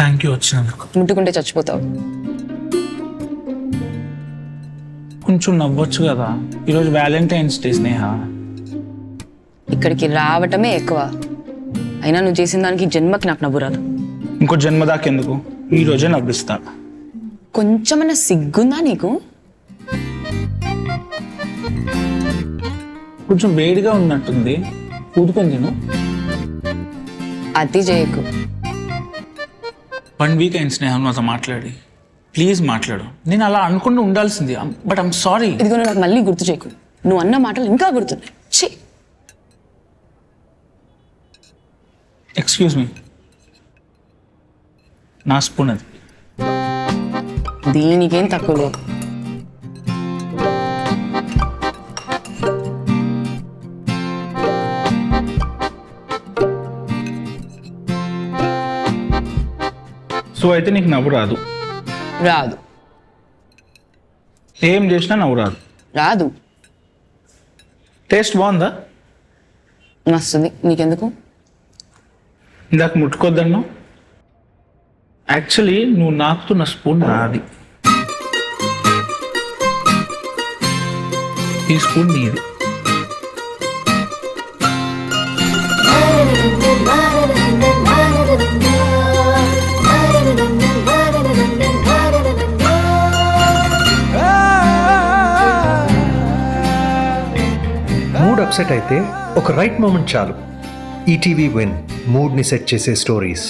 Thank you వచ్చినందుకు. ముట్టుకుంటే చచ్చిపోతావు. కొంచెం నవ్వచ్చు కదా. ఈరోజు వ్యాలంటైన్స్ డే స్నేహ. ఇక్కడికి రావటమే ఎక్కువ. అయినా నువ్వు చేసిన దానికి జన్మకి నాకు నవ్వు రాదు. ఇంకో జన్మ దాకెందుకు, ఈ రోజే నవ్విస్తా. కొంచెమన్నా సిగ్గుందా నీకు? కొంచెం వేడిగా ఉన్నట్టుంది, ఊదుకొని తిను. అతి చేయకు. 1 వీక్ అయింది స్నేహం నాతో మాట్లాడి. ప్లీజ్ మాట్లాడు. నేను అలా అనుకుంటూ ఉండాల్సింది, బట్ ఐమ్ సారీ. ఇదిగో నాకు మళ్ళీ గుర్తు చేయకు. నువ్వు అన్న మాటలు ఇంకా గుర్తున్నాయి. ఛీ, ఎక్స్క్యూజ్ మీ, నా స్పూన్ అది. దీనికేం తక్కువ లేదు. సో అయితే నీకు నవ్వు రాదు? రాదు. ఏం చేసినా నవ్వు రాదు? రాదు. టేస్ట్ బాగుందా? మస్తుంది. నీకెందుకు? ఇందాక ముట్టుకోద్దన్నావు. యాక్చువల్లీ నువ్వు నాకుతున్న స్పూన్ నాది, ఈ స్పూన్ నీది. మూడ్ అప్సెట్ అయితే ఒక రైట్ మూమెంట్ చాలు. ఈటీవీ విన్ మూడ్ని సెట్ చేసే స్టోరీస్.